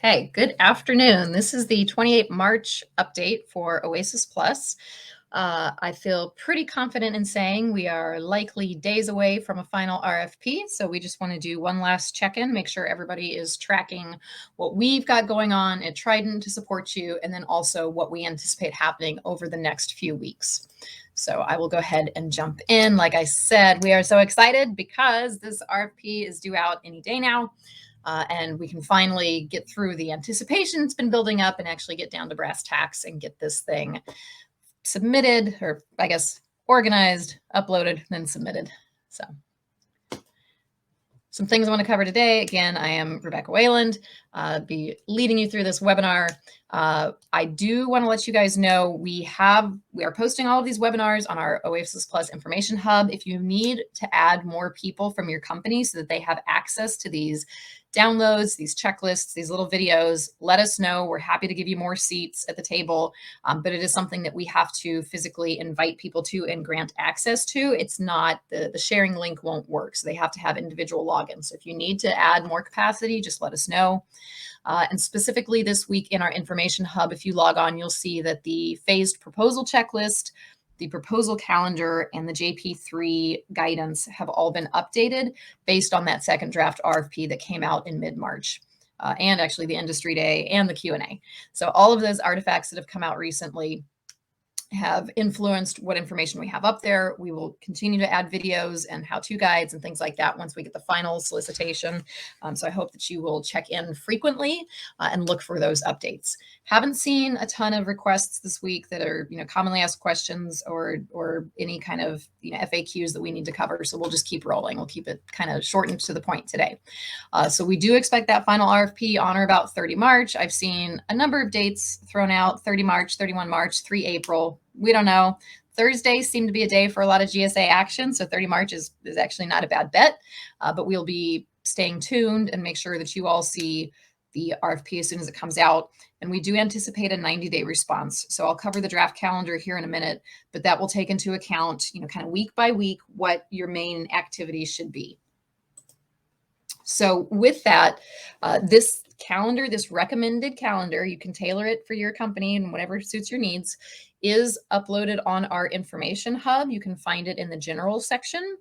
Okay, good afternoon. This is the 28 March update for OASIS Plus. I feel pretty confident in saying we are likely days away from a final RFP. So we just want to do one last check-in, make sure everybody is tracking what we've got going on at Trident to support you, and then also what we anticipate happening over the next few weeks. So I will go ahead and jump in. Like I said, we are so excited because this RFP is due out any day now. And we can finally get through the anticipation that's been building up and actually get down to brass tacks and get this thing submitted, or I guess organized, uploaded, then submitted. So some things I want to cover today. Again, I am Rebecca Wayland, be leading you through this webinar. I do want to let you guys know we are posting all of these webinars on our OASIS Plus Information Hub. If you need to add more people from your company so that they have access to these downloads, these checklists, these little videos, let us know. We're happy to give you more seats at the table, but it is something that we have to physically invite people to and grant access to. It's not, the sharing link won't work, so they have to have individual logins. So if you need to add more capacity, just let us know. And specifically this week in our information hub, if you log on, you'll see that the phased proposal checklist, the proposal calendar, and the JP3 guidance have all been updated based on that second draft RFP that came out in mid-March, and actually the industry day and the Q&A. So all of those artifacts that have come out recently have influenced what information we have up there. We will continue to add videos and how-to guides and things like that once we get the final solicitation. So I hope that you will check in frequently and look for those updates. Haven't seen a ton of requests this week that are, commonly asked questions or any kind of, FAQs that we need to cover. So we'll just keep rolling. We'll keep it kind of short and to the point today. So we do expect that final RFP on or about 30 March. I've seen a number of dates thrown out: 30 March, 31 March, 3 April. We don't know. Thursdays seem to be a day for a lot of GSA action. So 30 March is actually not a bad bet, but we'll be staying tuned and make sure that you all see the RFP as soon as it comes out. And we do anticipate a 90-day response. So I'll cover the draft calendar here in a minute, but that will take into account, kind of week by week, what your main activities should be. So with that, this calendar, this recommended calendar, you can tailor it for your company and whatever suits your needs, is uploaded on our information hub. You can find it in the general section,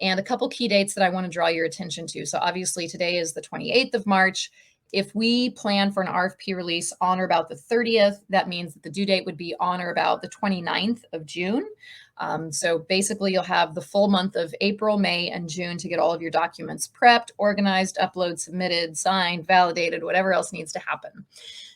and a couple key dates that I want to draw your attention to. So obviously today is the 28th of March. If we plan for an RFP release on or about the 30th, that means that the due date would be on or about the 29th of June. So basically you'll have the full month of April, May, and June to get all of your documents prepped, organized, uploaded, submitted, signed, validated, whatever else needs to happen.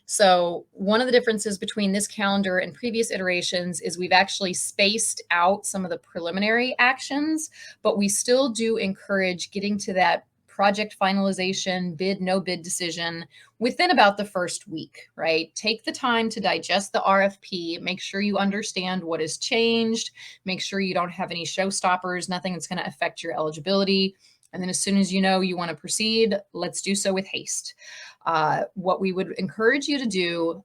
So one of the differences between this calendar and previous iterations is we've actually spaced out some of the preliminary actions, but we still do encourage getting to that project finalization, bid, no bid decision within about the first week, right? Take the time to digest the RFP, make sure you understand what has changed, make sure you don't have any showstoppers, nothing that's going to affect your eligibility. And then as soon as you know you want to proceed, let's do so with haste. What we would encourage you to do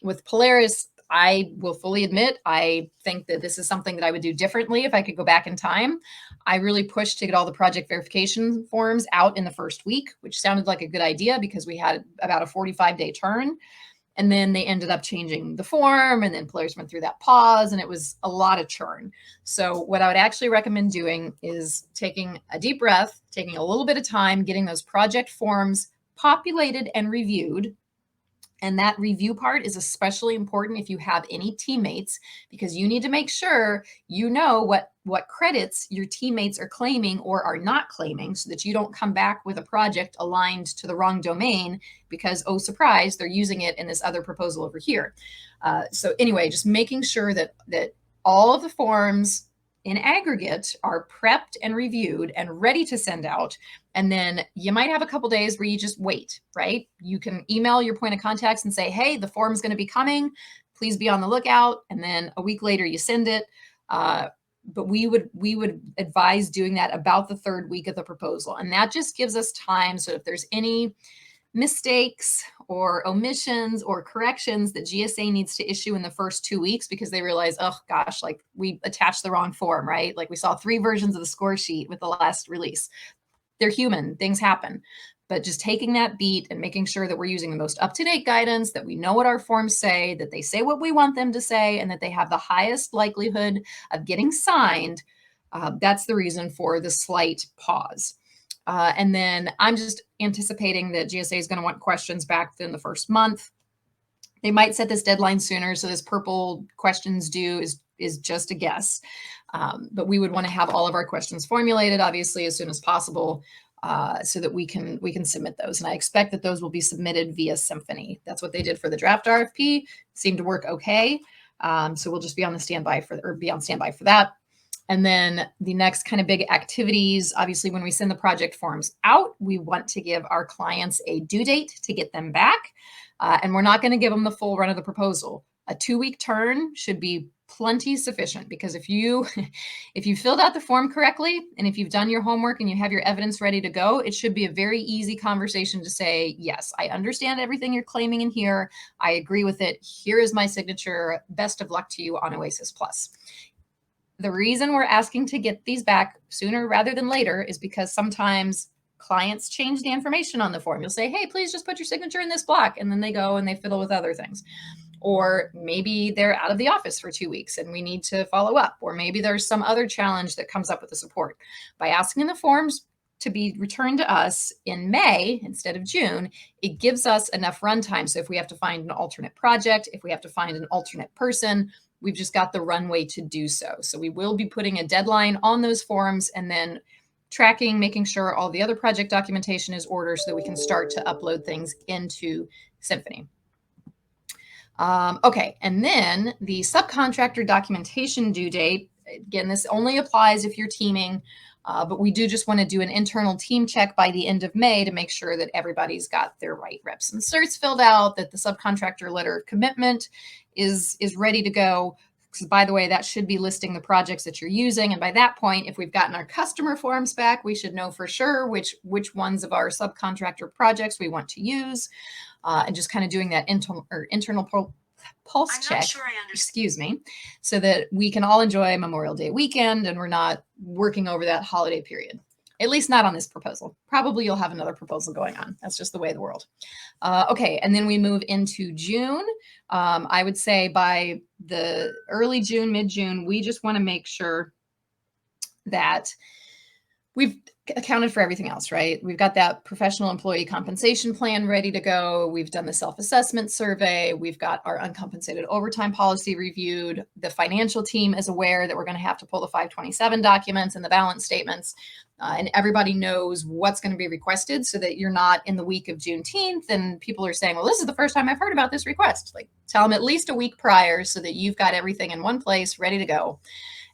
with Polaris, I will fully admit, I think that this is something that I would do differently if I could go back in time. I really pushed to get all the project verification forms out in the first week, which sounded like a good idea because we had about a 45-day turn. And then they ended up changing the form, and then Polaris went through that pause, and it was a lot of churn. So what I would actually recommend doing is taking a deep breath, taking a little bit of time, getting those project forms populated and reviewed. And that review part is especially important if you have any teammates, because you need to make sure you know what credits your teammates are claiming or are not claiming, so that you don't come back with a project aligned to the wrong domain because, oh, surprise, they're using it in this other proposal over here. So anyway, just making sure that all of the forms in aggregate are prepped and reviewed and ready to send out. And then you might have a couple days where you just wait, right? You can email your point of contacts and say, hey, the form is going to be coming. Please be on the lookout. And then a week later you send it. But we would advise doing that about the third week of the proposal. And that just gives us time. So if there's any mistakes or omissions or corrections that GSA needs to issue in the first 2 weeks because they realize, oh gosh, like we attached the wrong form, right? Like we saw 3 versions of the score sheet with the last release. They're human, things happen. But just taking that beat and making sure that we're using the most up-to-date guidance, that we know what our forms say, that they say what we want them to say, and that they have the highest likelihood of getting signed, that's the reason for the slight pause. And then I'm just anticipating that GSA is going to want questions back within the first month. They might set this deadline sooner, so this purple questions due is just a guess. But we would want to have all of our questions formulated, obviously, as soon as possible, so that we can submit those. And I expect that those will be submitted via Symphony. That's what they did for the draft RFP. Seemed to work okay. So we'll just be on standby for that. And then the next kind of big activities, obviously, when we send the project forms out, we want to give our clients a due date to get them back. And we're not going to give them the full run of the proposal. A 2-week turn should be plenty sufficient, because if you filled out the form correctly, and if you've done your homework and you have your evidence ready to go, it should be a very easy conversation to say, yes, I understand everything you're claiming in here. I agree with it. Here is my signature. Best of luck to you on OASIS Plus. The reason we're asking to get these back sooner rather than later is because sometimes clients change the information on the form. You'll say, hey, please just put your signature in this block. And then they go and they fiddle with other things. Or maybe they're out of the office for 2 weeks and we need to follow up. Or maybe there's some other challenge that comes up with the support. By asking the forms to be returned to us in May instead of June, it gives us enough runtime. So if we have to find an alternate project, if we have to find an alternate person, we've just got the runway to do so. So we will be putting a deadline on those forms and then tracking, making sure all the other project documentation is ordered so that we can start to upload things into Symphony. Okay, and then the subcontractor documentation due date. Again, this only applies if you're teaming, but we do just want to do an internal team check by the end of May to make sure that everybody's got their right reps and certs filled out, that the subcontractor letter of commitment is ready to go. Because by the way, that should be listing the projects that you're using. And by that point, if we've gotten our customer forms back, we should know for sure which ones of our subcontractor projects we want to use. And just kind of doing that internal pulse check, excuse me, so that we can all enjoy Memorial Day weekend and we're not working over that holiday period. At least not on this proposal. Probably you'll have another proposal going on. That's just the way of the world. Okay, and then we move into June. I would say by the early June, mid-June, we just want to make sure that we've accounted for everything else, right? We've got that professional employee compensation plan ready to go. We've done the self-assessment survey. We've got our uncompensated overtime policy reviewed. The financial team is aware that we're going to have to pull the 527 documents and the balance statements. And everybody knows what's going to be requested so that you're not in the week of Juneteenth and people are saying, well, this is the first time I've heard about this request. Like, tell them at least a week prior so that you've got everything in one place ready to go.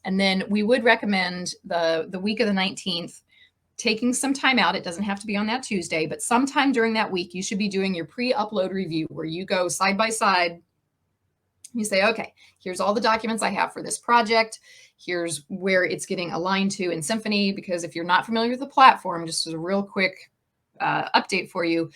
And then we would recommend the week of the 19th, taking some time out. It doesn't have to be on that Tuesday, but sometime during that week, you should be doing your pre-upload review where you go side by side. You say, okay, here's all the documents I have for this project. Here's where it's getting aligned to in Symphony, because if you're not familiar with the platform, just as a real quick update for you,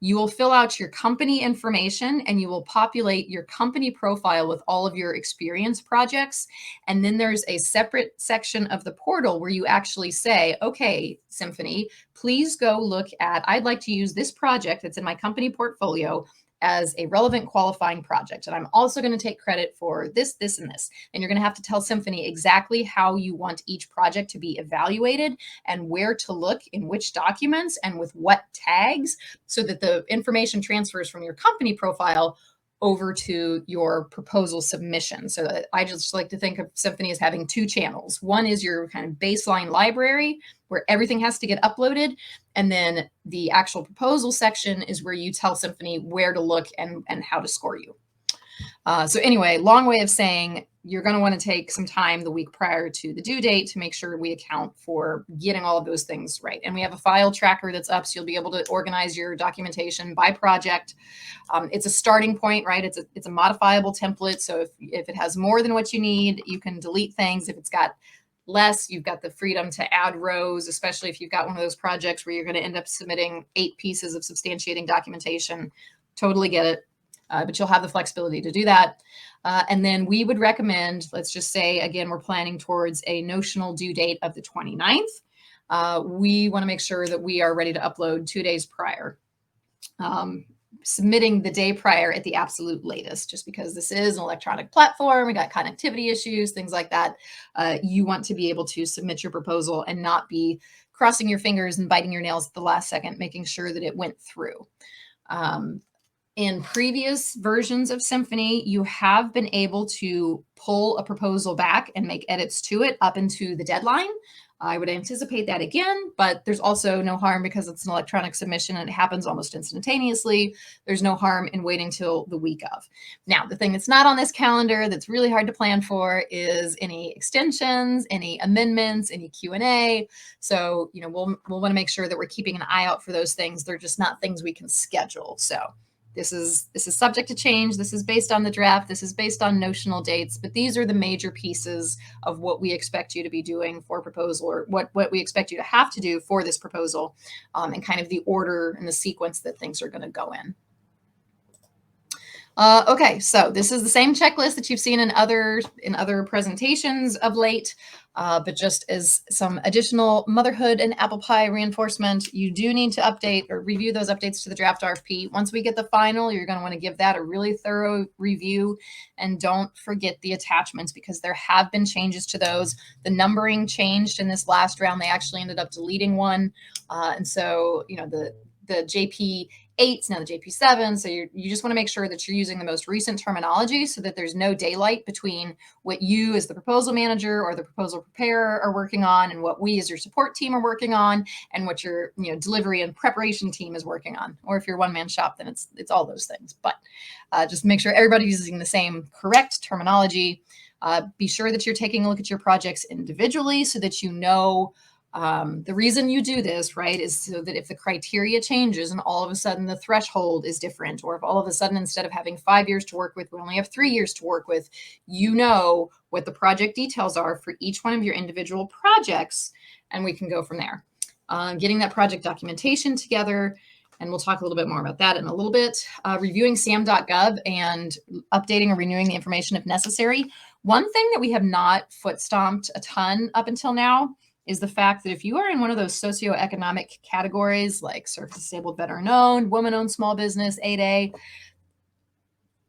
you will fill out your company information and you will populate your company profile with all of your experience projects. And then there's a separate section of the portal where you actually say, okay, Symphony, please go look at, I'd like to use this project that's in my company portfolio as a relevant qualifying project. And I'm also going to take credit for this, this, and this. And you're going to have to tell Symphony exactly how you want each project to be evaluated and where to look in which documents and with what tags so that the information transfers from your company profile over to your proposal submission. So I just like to think of Symphony as having two channels. One is your kind of baseline library where everything has to get uploaded. And then the actual proposal section is where you tell Symphony where to look and how to score you. So anyway, long way of saying you're going to want to take some time the week prior to the due date to make sure we account for getting all of those things right. And we have a file tracker that's up, so you'll be able to organize your documentation by project. It's a starting point, right? It's a modifiable template. So if it has more than what you need, you can delete things. If it's got less, you've got the freedom to add rows, especially if you've got one of those projects where you're going to end up submitting 8 pieces of substantiating documentation. Totally get it. But you'll have the flexibility to do that. And then we would recommend, let's just say, again, we're planning towards a notional due date of the 29th. we want to make sure that we are ready to upload 2 days prior. Submitting the day prior at the absolute latest, just because this is an electronic platform, we got connectivity issues, things like that. You want to be able to submit your proposal and not be crossing your fingers and biting your nails at the last second, making sure that it went through. In previous versions of Symphony, you have been able to pull a proposal back and make edits to it up into the deadline. I would anticipate that again, but there's also no harm because it's an electronic submission and it happens almost instantaneously. There's no harm in waiting till the week of. Now, the thing that's not on this calendar that's really hard to plan for is any extensions, any amendments, any Q&A. So, we'll want to make sure that we're keeping an eye out for those things. They're just not things we can schedule. So this is subject to change. This is based on the draft. This is based on notional dates, but these are the major pieces of what we expect you to be doing for proposal, or what we expect you to have to do for this proposal, and kind of the order and the sequence that things are going to go in. Okay, so this is the same checklist that you've seen in other presentations of late, but just as some additional motherhood and apple pie reinforcement, you do need to update or review those updates to the draft RFP. Once we get the final, you're going to want to give that a really thorough review, and don't forget the attachments because there have been changes to those. The numbering changed in this last round. They actually ended up deleting one, and so the JP8's now the JP7. So you just want to make sure that you're using the most recent terminology so that there's no daylight between what you as the proposal manager or the proposal preparer are working on and what we as your support team are working on and what your delivery and preparation team is working on. Or if you're one-man shop, then it's all those things. But just make sure everybody's using the same correct terminology. Be sure that you're taking a look at your projects individually so that you know the reason you do this, right, is so that if the criteria changes and all of a sudden the threshold is different, or if all of a sudden instead of having 5 years to work with, we only have 3 years to work with, you know what the project details are for each one of your individual projects, and we can go from there. Getting that project documentation together, and we'll talk a little bit more about that in a little bit. Reviewing SAM.gov and updating or renewing the information if necessary. One thing that we have not foot stomped a ton up until now is the fact that if you are in one of those socioeconomic categories like service disabled, veteran owned, woman owned small business, 8A,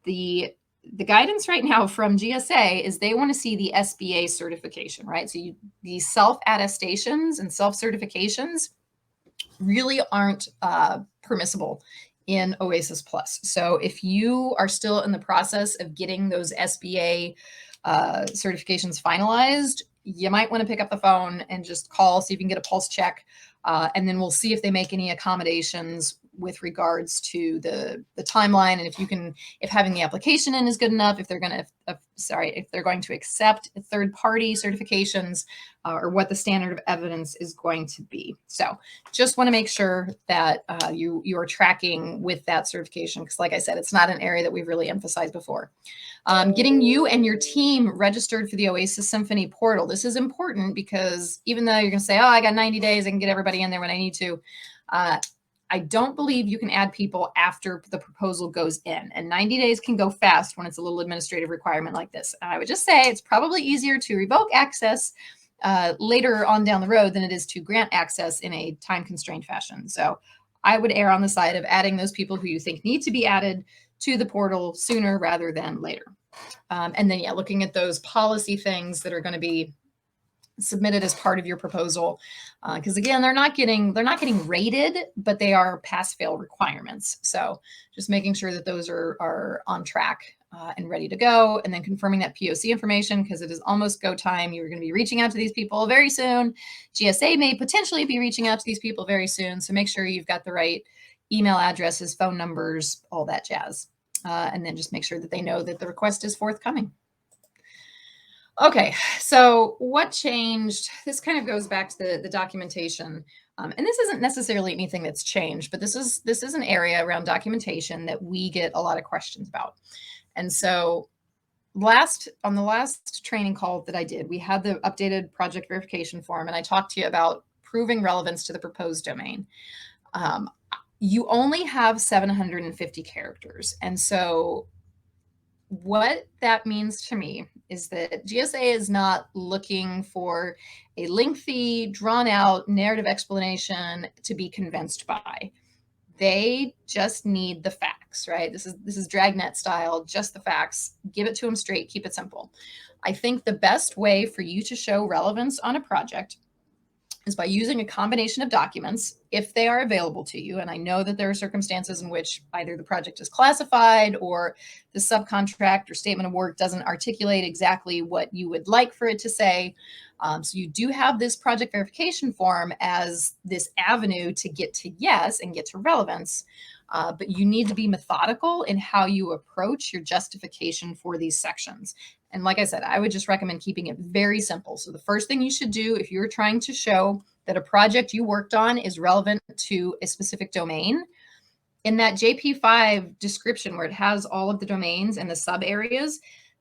the guidance right now from GSA is they want to see the SBA certification, right? So these self-attestations and self-certifications really aren't permissible in OASIS Plus. So if you are still in the process of getting those SBA certifications finalized, you might want to pick up the phone and just call, see if you can get a pulse check, and then we'll see if they make any accommodations with regards to the timeline, and if having the application in is good enough, if they're going to accept third-party certifications, or what the standard of evidence is going to be. So just want to make sure that you are tracking with that certification, because like I said, it's not an area that we've really emphasized before. Getting you and your team registered for the OASIS Symphony portal. This is important because even though you're going to say, oh, I got 90 days, I can get everybody in there when I need to, I don't believe you can add people after the proposal goes in, and 90 days can go fast when it's a little administrative requirement like this. I would just say it's probably easier to revoke access later on down the road than it is to grant access in a time-constrained fashion. So I would err on the side of adding those people who you think need to be added to the portal sooner rather than later. And then, looking at those policy things that are going to be submitted as part of your proposal, because again, they're not getting rated, but they are pass-fail requirements. So just making sure that those are on track and ready to go, and then confirming that POC information because it is almost go time. You're going to be reaching out to these people very soon. GSA may potentially be reaching out to these people very soon, so make sure you've got the right email addresses, phone numbers, all that jazz. And then just make sure that they know that the request is forthcoming. Okay, so what changed? This kind of goes back to the documentation. And this isn't necessarily anything that's changed, but this is an area around documentation that we get a lot of questions about. And so on the last training call that I did, we had the updated project verification form, and I talked to you about proving relevance to the proposed domain. You only have 750 characters. And so what that means to me is that GSA is not looking for a lengthy, drawn out narrative explanation to be convinced by. They just need the facts, right? This is Dragnet style, just the facts. Give it to them straight, keep it simple. I think the best way for you to show relevance on a project is by using a combination of documents if they are available to you. And I know that there are circumstances in which either the project is classified or the subcontract or statement of work doesn't articulate exactly what you would like for it to say. So you do have this project verification form as this avenue to get to yes and get to relevance. But you need to be methodical in how you approach your justification for these sections. And like I said, I would just recommend keeping it very simple. So the first thing you should do if you're trying to show that a project you worked on is relevant to a specific domain, in that JP5 description where it has all of the domains and the sub areas,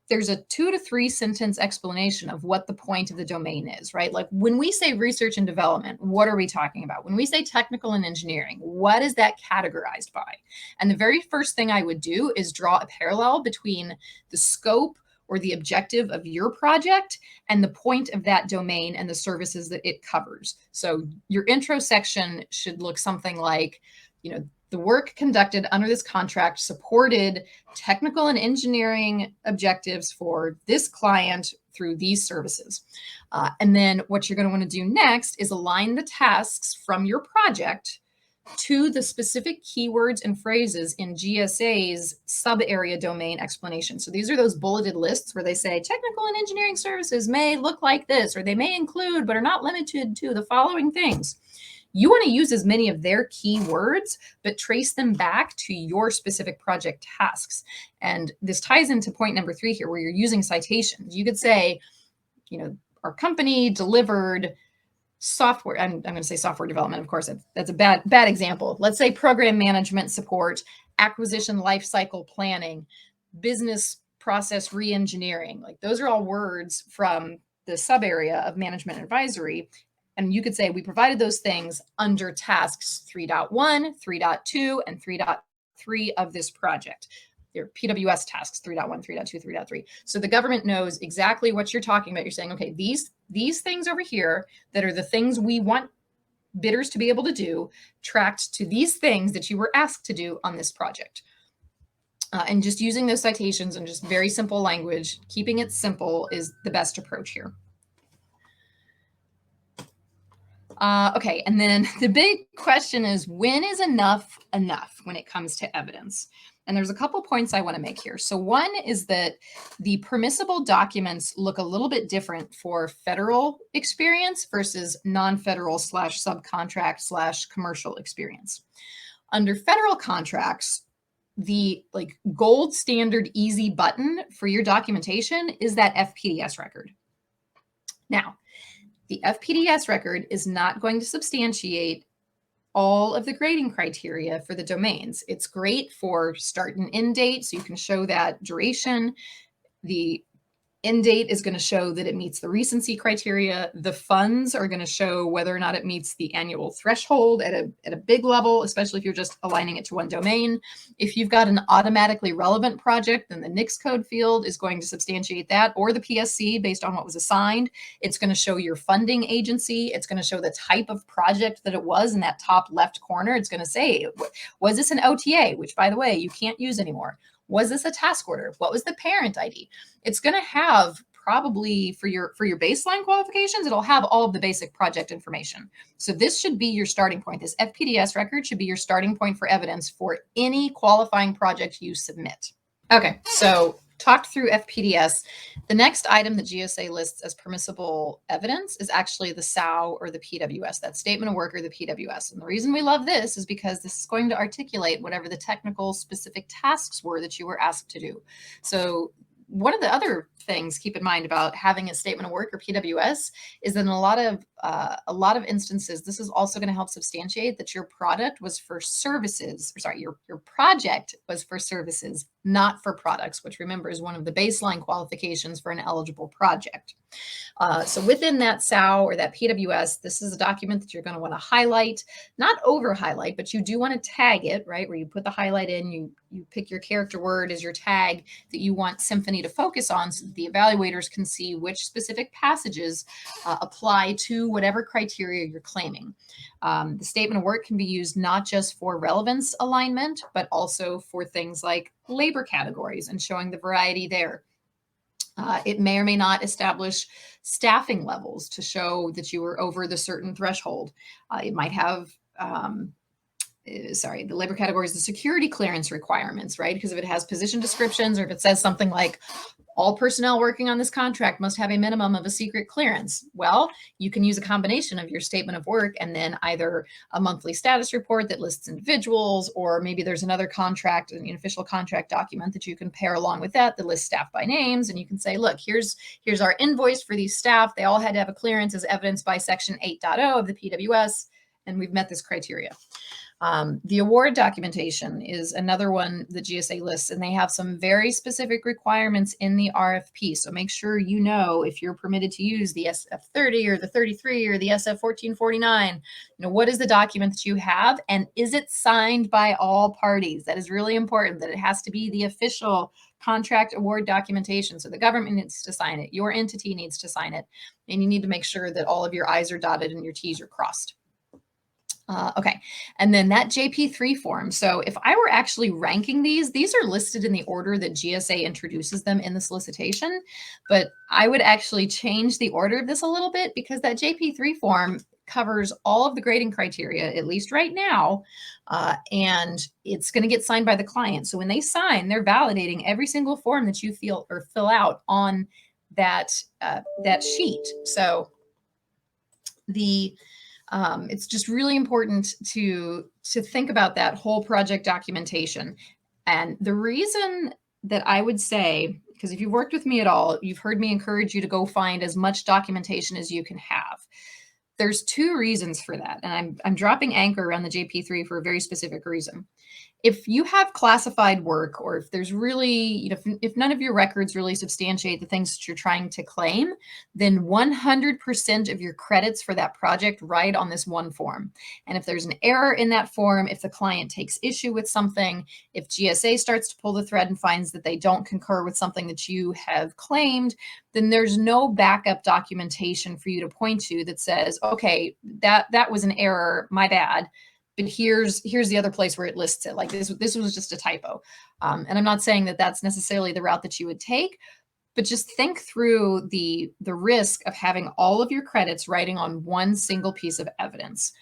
there's a 2 to 3 sentence explanation of what the point of the domain is, right? Like when we say research and development, what are we talking about? When we say technical and engineering, what is that categorized by? And the very first thing I would do is draw a parallel between the scope or the objective of your project and the point of that domain and the services that it covers. So your intro section should look something like, the work conducted under this contract supported technical and engineering objectives for this client through these services. And then what you're going to want to do next is align the tasks from your project to the specific keywords and phrases in GSA's sub-area domain explanation. So these are those bulleted lists where they say technical and engineering services may look like this, or they may include but are not limited to the following things. You want to use as many of their keywords, but trace them back to your specific project tasks. And this ties into point number 3 here, where you're using citations. You could say, our company delivered software. I'm going to say software development. Of course, that's a bad example. Let's say program management support, acquisition lifecycle planning, business process reengineering. Like those are all words from the sub area of management advisory. And you could say we provided those things under tasks 3.1, 3.2, and 3.3 of this project. They're PWS tasks 3.1, 3.2, 3.3. So the government knows exactly what you're talking about. You're saying, okay, these things over here that are the things we want bidders to be able to do, tracked to these things that you were asked to do on this project. And just using those citations and just very simple language, keeping it simple is the best approach here. Okay, and then the big question is, when is enough when it comes to evidence? And there's a couple points I want to make here. So one is that the permissible documents look a little bit different for federal experience versus non-federal / subcontract / commercial experience. Under federal contracts, the gold standard easy button for your documentation is that FPDS record. Now, the FPDS record is not going to substantiate all of the grading criteria for the domains. It's great for start and end date, so you can show that duration. The end date is going to show that it meets the recency criteria. The funds are going to show whether or not it meets the annual threshold at a big level, especially if you're just aligning it to one domain. If you've got an automatically relevant project, then the NICS code field is going to substantiate that, or the PSC based on what was assigned. It's going to show your funding agency. It's going to show the type of project that it was in that top left corner. It's going to say, was this an OTA, which by the way, you can't use anymore? Was this a task order? What was the parent ID? It's going to have probably for your baseline qualifications, it'll have all of the basic project information. So this should be your starting point. This FPDS record should be your starting point for evidence for any qualifying project you submit. Okay, so talked through FPDS. The next item that GSA lists as permissible evidence is actually the SOW or the PWS, that statement of work or the PWS. And the reason we love this is because this is going to articulate whatever the technical specific tasks were that you were asked to do. So one of the other things keep in mind about having a statement of work or PWS is that in a lot of instances, this is also going to help substantiate that your product was for services, or sorry, your project was for services, not for products, which remember is one of the baseline qualifications for an eligible project. So within that SOW or that PWS, this is a document that you're going to want to highlight, not over highlight, but you do want to tag it, right? Where you put the highlight in, you pick your character word as your tag that you want Symphony to focus on so that the evaluators can see which specific passages apply to whatever criteria you're claiming. The statement of work can be used not just for relevance alignment, but also for things like labor categories and showing the variety there. It may or may not establish staffing levels to show that you were over the certain threshold. It might have, the labor categories, the security clearance requirements, right? Because if it has position descriptions or if it says something like all personnel working on this contract must have a minimum of a secret clearance. Well, you can use a combination of your statement of work and then either a monthly status report that lists individuals, or maybe there's another contract, an official contract document that you can pair along with that lists staff by names. And you can say, look, here's our invoice for these staff. They all had to have a clearance as evidenced by section 8.0 of the PWS, and we've met this criteria. The award documentation is another one that GSA lists, and they have some very specific requirements in the RFP. So make sure you know if you're permitted to use the SF30 or the 33 or the SF1449, what is the document that you have, and is it signed by all parties? That is really important, that it has to be the official contract award documentation. So the government needs to sign it, your entity needs to sign it, and you need to make sure that all of your I's are dotted and your T's are crossed. Okay, and then that JP3 form. So if I were actually ranking these are listed in the order that GSA introduces them in the solicitation, but I would actually change the order of this a little bit because that JP3 form covers all of the grading criteria, at least right now, and it's going to get signed by the client. So when they sign, they're validating every single form that you fill out on that sheet. So it's just really important to think about that whole project documentation. And the reason that I would say, because if you've worked with me at all, you've heard me encourage you to go find as much documentation as you can have. There's two reasons for that. And I'm dropping anchor around the JP3 for a very specific reason. If you have classified work, or if there's really, if none of your records really substantiate the things that you're trying to claim, then 100% of your credits for that project ride on this one form. And if there's an error in that form, if the client takes issue with something, if GSA starts to pull the thread and finds that they don't concur with something that you have claimed, then there's no backup documentation for you to point to that says, okay, that was an error, my bad. But here's the other place where it lists it. Like this was just a typo. And I'm not saying that that's necessarily the route that you would take, but just think through the risk of having all of your credits riding on one single piece of evidence.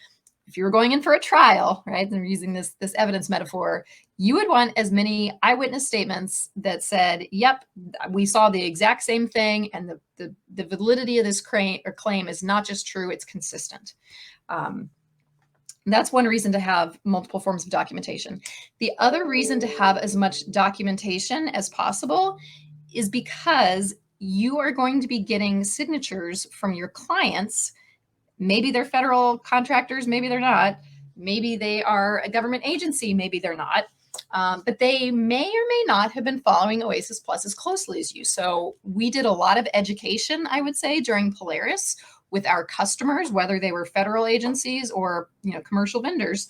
If you were going in for a trial, right, and using this evidence metaphor, you would want as many eyewitness statements that said, yep, we saw the exact same thing, and the validity of this claim is not just true, it's consistent. That's one reason to have multiple forms of documentation. The other reason to have as much documentation as possible is because you are going to be getting signatures from your clients. Maybe they're federal contractors, maybe they're not. Maybe they are a government agency, maybe they're not. But they may or may not have been following OASIS Plus as closely as you. So we did a lot of education, I would say, during Polaris with our customers, whether they were federal agencies or commercial vendors,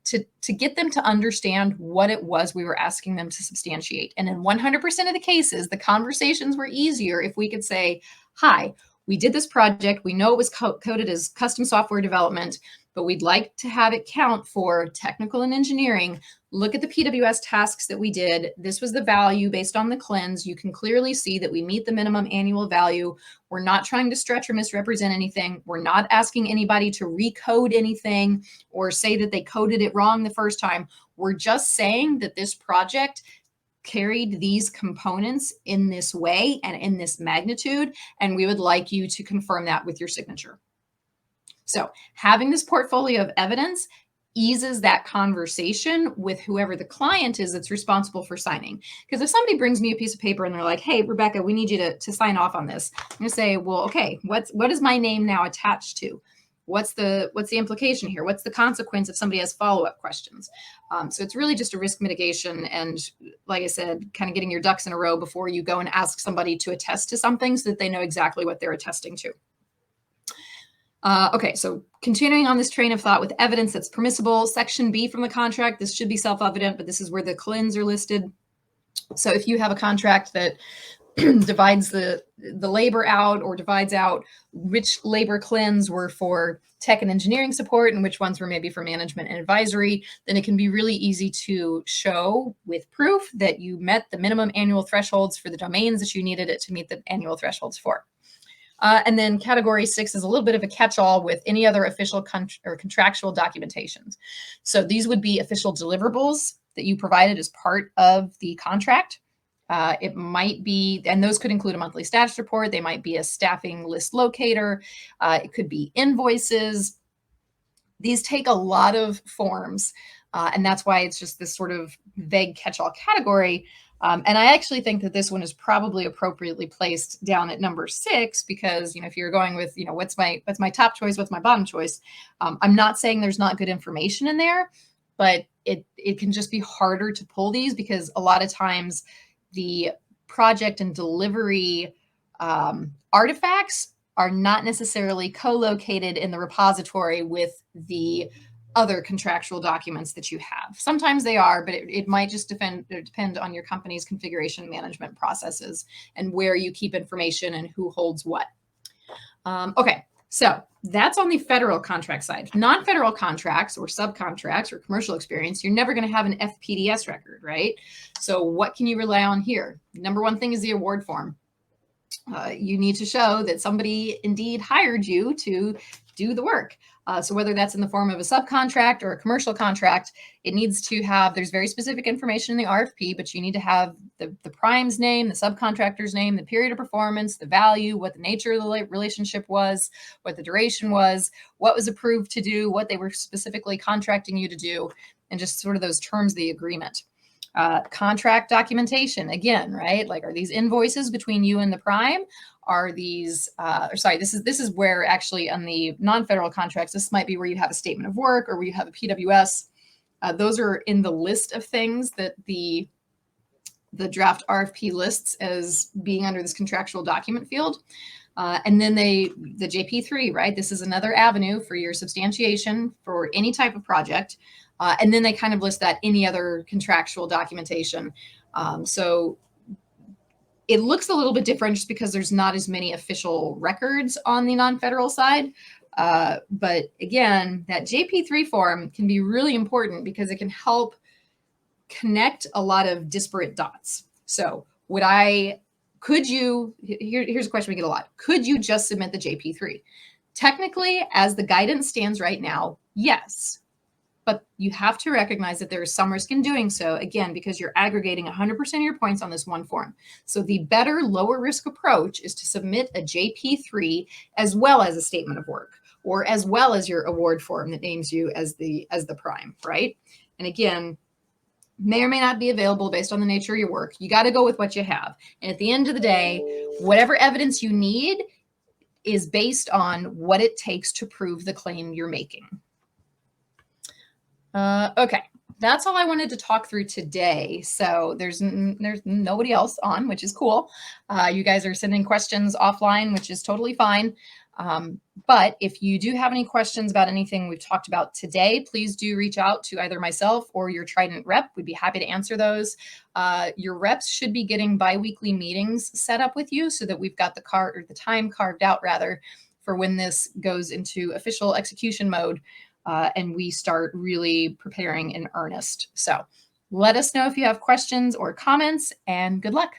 to get them to understand what it was we were asking them to substantiate. And in 100% of the cases, the conversations were easier if we could say, hi, we did this project. We know it was coded as custom software development, but we'd like to have it count for technical and engineering. Look at the PWS tasks that we did. This was the value based on the cleanse. You can clearly see that we meet the minimum annual value. We're not trying to stretch or misrepresent anything. We're not asking anybody to recode anything or say that they coded it wrong the first time. We're just saying that this project carried these components in this way and in this magnitude, and we would like you to confirm that with your signature. So having this portfolio of evidence eases that conversation with whoever the client is that's responsible for signing. Because if somebody brings me a piece of paper and they're like, hey, Rebecca, we need you to sign off on this, I'm going to say, well, okay, what is my name now attached to? What's the implication here? What's the consequence if somebody has follow-up questions? So it's really just a risk mitigation and like I said, kind of getting your ducks in a row before you go and ask somebody to attest to something so that they know exactly what they're attesting to. Okay, so continuing on this train of thought with evidence that's permissible, Section B from the contract, this should be self-evident, but this is where the CLINs are listed. So if you have a contract that divides the labor out or divides out which labor CLINs were for tech and engineering support and which ones were maybe for management and advisory, then it can be really easy to show with proof that you met the minimum annual thresholds for the domains that you needed it to meet the annual thresholds for. And then category 6 is a little bit of a catch-all with any other official or contractual documentations. So these would be official deliverables that you provided as part of the contract. It might be, and those could include a monthly status report. They might be a staffing list locator. It could be invoices. These take a lot of forms, and that's why it's just this sort of vague catch-all category. And I actually think that this one is probably appropriately placed down at number 6 because, if you're going with, what's my top choice, what's my bottom choice, I'm not saying there's not good information in there, but it can just be harder to pull these because a lot of times the project and delivery artifacts are not necessarily co-located in the repository with the other contractual documents that you have. Sometimes they are, but it might just depend on your company's configuration management processes and where you keep information and who holds what. Okay, so that's on the federal contract side. Non-federal contracts or subcontracts or commercial experience, you're never going to have an FPDS record, right? So what can you rely on here? Number one thing is the award form. You need to show that somebody indeed hired you to do the work. So whether that's in the form of a subcontract or a commercial contract, it needs to have, there's very specific information in the RFP, but you need to have the prime's name, the subcontractor's name, the period of performance, the value, what the nature of the relationship was, what the duration was, what was approved to do, what they were specifically contracting you to do, and just sort of those terms of the agreement. Contract documentation, again, right? Like, are these invoices between you and the prime? Are these, this is where actually on the non-federal contracts, this might be where you have a statement of work or where you have a PWS. Those are in the list of things that the draft RFP lists as being under this contractual document field. And then the JP3, right? This is another avenue for your substantiation for any type of project. And then they kind of list that any other contractual documentation. So it looks a little bit different just because there's not as many official records on the non-federal side. But again, that JP3 form can be really important because it can help connect a lot of disparate dots. So here's a question we get a lot. Could you just submit the JP3? Technically, as the guidance stands right now, yes. But you have to recognize that there is some risk in doing so, again, because you're aggregating 100% of your points on this one form. So the better, lower risk approach is to submit a JP3 as well as a statement of work, or as well as your award form that names you as the prime, right? And again, may or may not be available based on the nature of your work. You got to go with what you have. And at the end of the day, whatever evidence you need is based on what it takes to prove the claim you're making. Okay, that's all I wanted to talk through today. So there's nobody else on, which is cool. You guys are sending questions offline, which is totally fine. But if you do have any questions about anything we've talked about today, please do reach out to either myself or your Trident rep. We'd be happy to answer those. Your reps should be getting bi-weekly meetings set up with you so that we've got the time carved out rather for when this goes into official execution mode. And we start really preparing in earnest. So let us know if you have questions or comments, and good luck.